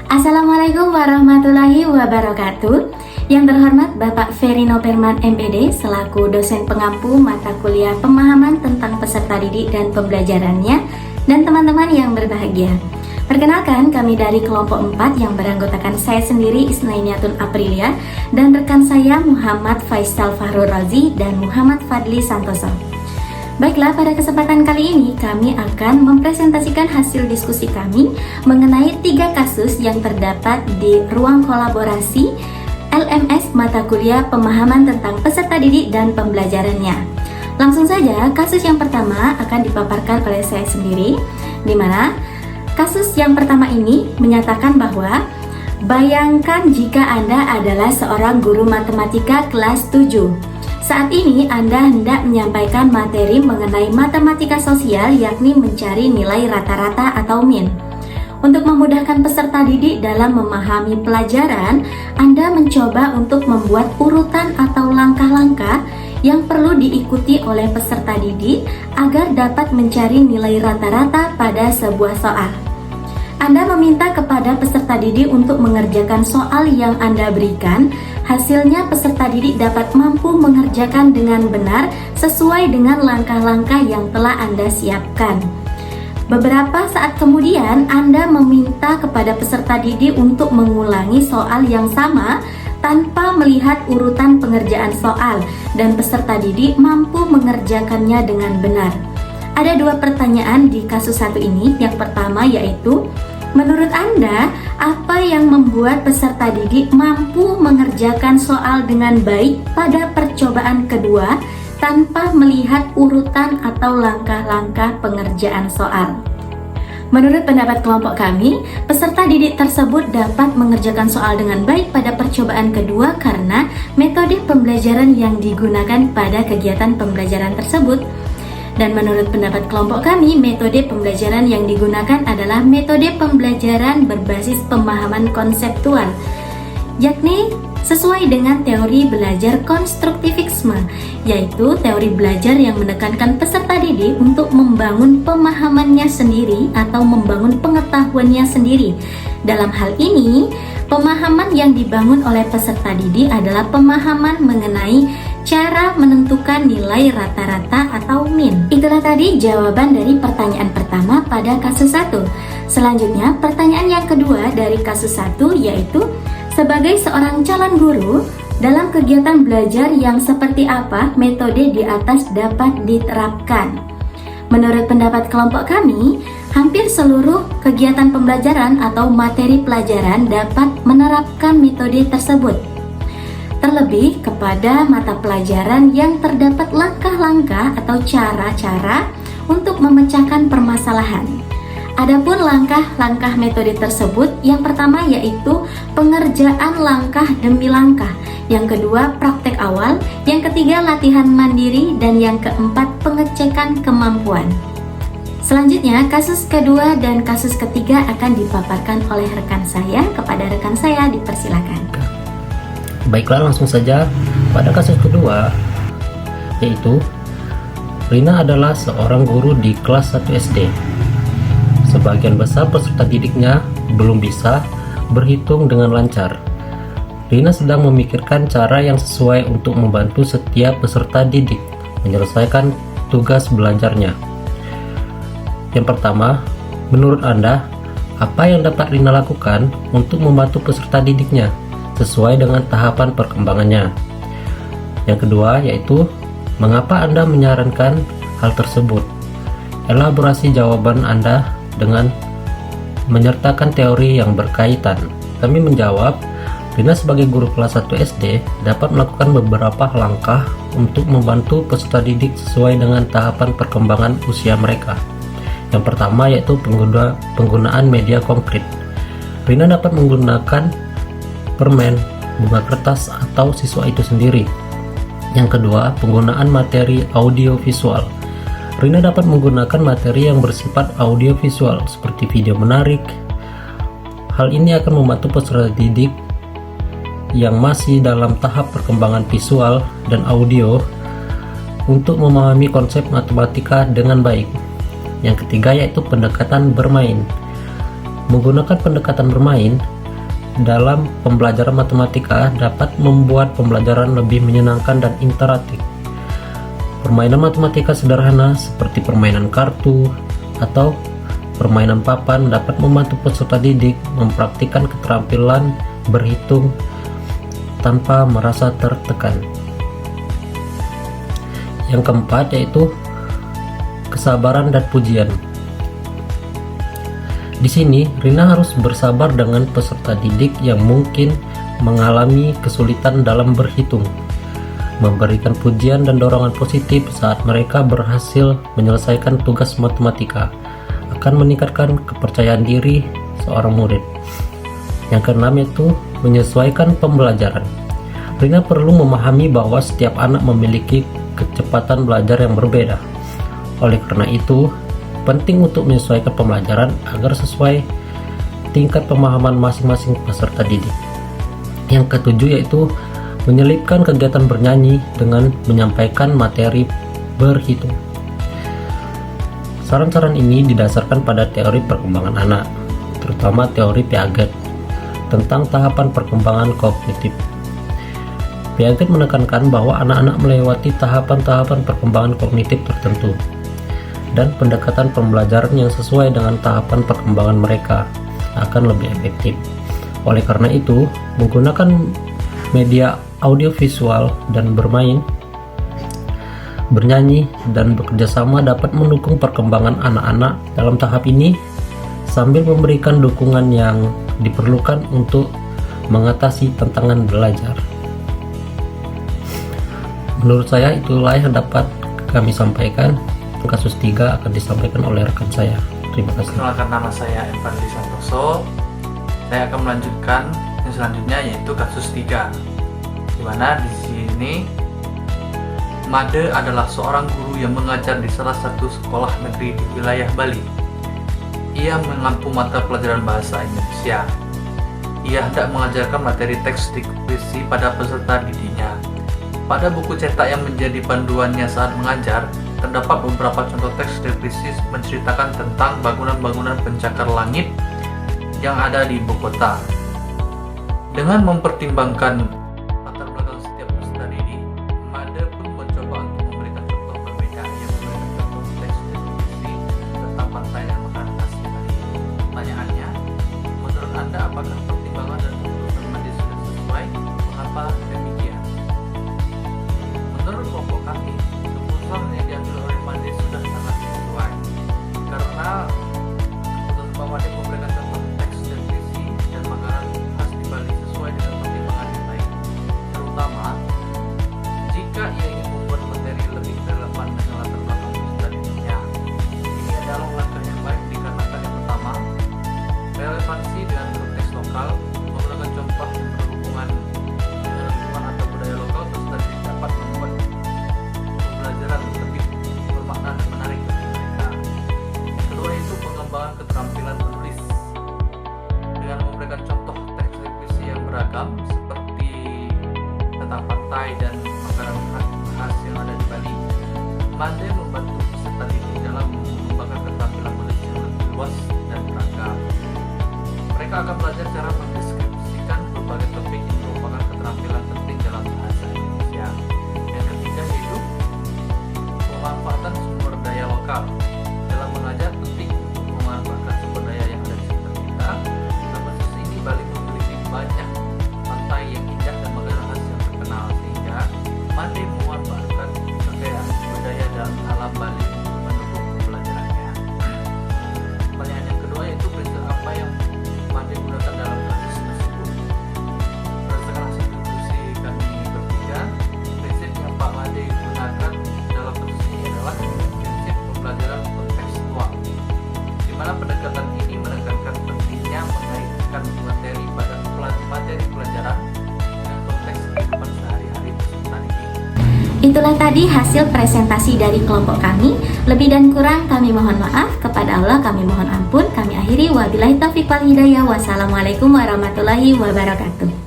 Assalamualaikum warahmatullahi wabarakatuh. Yang terhormat Bapak Ferry Noperman MPD selaku dosen pengampu mata kuliah pemahaman tentang peserta didik dan pembelajarannya, dan teman-teman yang berbahagia. Perkenalkan, kami dari kelompok 4 yang beranggotakan saya sendiri Isnainiatun Aprilia dan rekan saya Muhammad Faisal Fahrul Razi dan Muhammad Fadli Santoso. Baiklah, pada kesempatan kali ini kami akan mempresentasikan hasil diskusi kami mengenai 3 kasus yang terdapat di ruang kolaborasi LMS mata kuliah pemahaman tentang peserta didik dan pembelajarannya. Langsung saja, kasus yang pertama akan dipaparkan oleh saya sendiri, di mana kasus yang pertama ini menyatakan bahwa bayangkan jika Anda adalah seorang guru matematika kelas 7. Saat ini Anda hendak menyampaikan materi mengenai matematika sosial, yakni mencari nilai rata-rata atau min. Untuk memudahkan peserta didik dalam memahami pelajaran, Anda mencoba untuk membuat urutan atau langkah-langkah yang perlu diikuti oleh peserta didik agar dapat mencari nilai rata-rata pada sebuah soal. Anda meminta kepada peserta didik untuk mengerjakan soal yang Anda berikan. Hasilnya peserta didik dapat mampu mengerjakan dengan benar sesuai dengan langkah-langkah yang telah Anda siapkan. Beberapa saat kemudian Anda meminta kepada peserta didik untuk mengulangi soal yang sama tanpa melihat urutan pengerjaan soal, dan peserta didik mampu mengerjakannya dengan benar. Ada 2 pertanyaan di kasus satu ini. Yang pertama yaitu, menurut Anda, apa yang membuat peserta didik mampu mengerjakan soal dengan baik pada percobaan kedua tanpa melihat urutan atau langkah-langkah pengerjaan soal? Menurut pendapat kelompok kami, peserta didik tersebut dapat mengerjakan soal dengan baik pada percobaan kedua karena metode pembelajaran yang digunakan pada kegiatan pembelajaran tersebut. Dan menurut pendapat kelompok kami, metode pembelajaran yang digunakan adalah metode pembelajaran berbasis pemahaman konseptual, yakni sesuai dengan teori belajar konstruktivisme, yaitu teori belajar yang menekankan peserta didik untuk membangun pemahamannya sendiri atau membangun pengetahuannya sendiri. Dalam hal ini, pemahaman yang dibangun oleh peserta didik adalah pemahaman mengenai cara menentukan nilai rata-rata atau min. Itulah tadi jawaban dari pertanyaan pertama pada kasus 1. Selanjutnya, pertanyaan yang kedua dari kasus 1 yaitu, sebagai seorang calon guru, dalam kegiatan belajar yang seperti apa metode di atas dapat diterapkan? Menurut pendapat kelompok kami, hampir seluruh kegiatan pembelajaran atau materi pelajaran dapat menerapkan metode tersebut. Terlebih kepada mata pelajaran yang terdapat langkah-langkah atau cara-cara untuk memecahkan permasalahan. Adapun langkah-langkah metode tersebut, yang pertama yaitu pengerjaan langkah demi langkah, yang kedua praktek awal, yang ketiga latihan mandiri, dan yang keempat pengecekan kemampuan. Selanjutnya, kasus kedua dan kasus ketiga akan dipaparkan oleh rekan saya. Kepada rekan saya dipersilakan. Baiklah, langsung saja pada kasus kedua, yaitu Rina adalah seorang guru di kelas 1 SD. Sebagian besar peserta didiknya belum bisa berhitung dengan lancar. Rina sedang memikirkan cara yang sesuai untuk membantu setiap peserta didik menyelesaikan tugas belajarnya. Yang pertama, menurut Anda, apa yang dapat Rina lakukan untuk membantu peserta didiknya sesuai dengan tahapan perkembangannya? Yang kedua yaitu, mengapa Anda menyarankan hal tersebut? Elaborasi jawaban Anda dengan menyertakan teori yang berkaitan. Kami menjawab, Rina sebagai guru kelas 1 SD dapat melakukan beberapa langkah untuk membantu peserta didik sesuai dengan tahapan perkembangan usia mereka. Yang pertama yaitu penggunaan media konkret. Rina dapat menggunakan permen, bunga kertas, atau siswa itu sendiri. Yang kedua, penggunaan materi audio-visual. Rina dapat menggunakan materi yang bersifat audio-visual seperti video menarik. Hal ini akan membantu peserta didik yang masih dalam tahap perkembangan visual dan audio untuk memahami konsep matematika dengan baik. Yang ketiga yaitu pendekatan bermain. Menggunakan pendekatan bermain dalam pembelajaran matematika dapat membuat pembelajaran lebih menyenangkan dan interaktif. Permainan matematika sederhana seperti permainan kartu atau permainan papan dapat membantu peserta didik mempraktikkan keterampilan berhitung tanpa merasa tertekan. Yang keempat yaitu kesabaran dan pujian. Di sini, Rina harus bersabar dengan peserta didik yang mungkin mengalami kesulitan dalam berhitung. Memberikan pujian dan dorongan positif saat mereka berhasil menyelesaikan tugas matematika akan meningkatkan kepercayaan diri seorang murid. Yang keenam yaitu menyesuaikan pembelajaran. Rina perlu memahami bahwa setiap anak memiliki kecepatan belajar yang berbeda. Oleh karena itu, penting untuk menyesuaikan pembelajaran agar sesuai tingkat pemahaman masing-masing peserta didik. Yang ketujuh yaitu menyelipkan kegiatan bernyanyi dengan menyampaikan materi berhitung. Saran-saran ini didasarkan pada teori perkembangan anak, terutama teori Piaget tentang tahapan perkembangan kognitif. Piaget menekankan bahwa anak-anak melewati tahapan-tahapan perkembangan kognitif tertentu, dan pendekatan pembelajaran yang sesuai dengan tahapan perkembangan mereka akan lebih efektif. Oleh karena itu, menggunakan media audiovisual dan bermain, bernyanyi, dan bekerja sama dapat mendukung perkembangan anak-anak dalam tahap ini sambil memberikan dukungan yang diperlukan untuk mengatasi tantangan belajar. Menurut saya itulah yang dapat kami sampaikan. Kasus 3 akan disampaikan oleh rekan saya. Terima kasih. Perkenalkan, nama saya Evandy Santoso. Saya akan melanjutkan yang selanjutnya yaitu kasus 3. Di mana di sini Made adalah seorang guru yang mengajar di salah satu sekolah negeri di wilayah Bali. Ia mengampu mata pelajaran bahasa Indonesia. Ia hendak mengajarkan materi teks deskripsi pada peserta didiknya. Pada buku cetak yang menjadi panduannya saat mengajar, terdapat beberapa contoh teks deskripsi menceritakan tentang bangunan-bangunan pencakar langit yang ada di ibu kota. Dengan mempertimbangkan latar belakang setiap peserta didik, Made pun mencoba untuk memberikan contoh berbeda. Ia memberikan contoh teks deskripsi tentang pantai dan makanan khas Bali. Pertanyaannya, menurut Anda apakah pertimbangan dan keputusan Made sudah sesuai? Mengapa demikian? Menurut kelompok kami, keputusan yang diambil oleh Made sudah sangat sesuai, karena keputusan Pak Made memberikan contoh teks deskripsi dan makanan khas di Bali sesuai dengan pertimbangan yang baik, terutama jika ia ingin membuat materi lebih relevan dengan latar belakang peserta didiknya. Ini adalah langkah yang baik dikarenakan yang pertama, relevansi dengan konteks lokal, menggunakan contoh yang berhubungan dengan lingkungan atau budaya lokal, peserta didik dapat membuat pembelajaran lebih bermakna dan menarik bagi mereka. Kedua itu pengembangan keterampilan menulis dengan memberikan contoh teks deskripsi yang beragam seperti tentang pantai dan makanan khas yang ada di Bali. Made membantu peserta didik dalam mengembangkan keterampilan menulis yang lebih luas dan beragam. Mereka akan belajar cara mendeskripsikan berbagai topik yang merupakan keterampilan penting dalam bahasa Indonesia. Yang ketiga yaitu pemanfaatan sumber daya lokal. Dalam mengajar penting untuk memanfaatkan sumber daya yang ada di sekitar kita. Dalam kasus ini Bali memiliki banyak pantai yang indah dan makanan khas yang terkenal, sehingga Made memanfaatkan kekayaan budaya dan alam Bali untuk mendukung pembelajarannya. Pertanyaan yang kedua yaitu prinsip apa yang Made gunakan dalam kasus tersebut? Berdasarkan hasil diskusi kami bertiga, prinsip yang Pak Made gunakan dalam kasus ini adalah prinsip pembelajaran kontekstual, di mana pendekatan ini menekankan pentingnya mengaitkan materi pada materi pelajaran dengan konteks kehidupan sehari-hari peserta didik. Itulah tadi hasil presentasi dari kelompok kami. Lebih dan kurang kami mohon maaf. Kepada Allah kami mohon ampun. Kami akhiri. Wabillahi taufiq wal hidayah. Wassalamualaikum warahmatullahi wabarakatuh.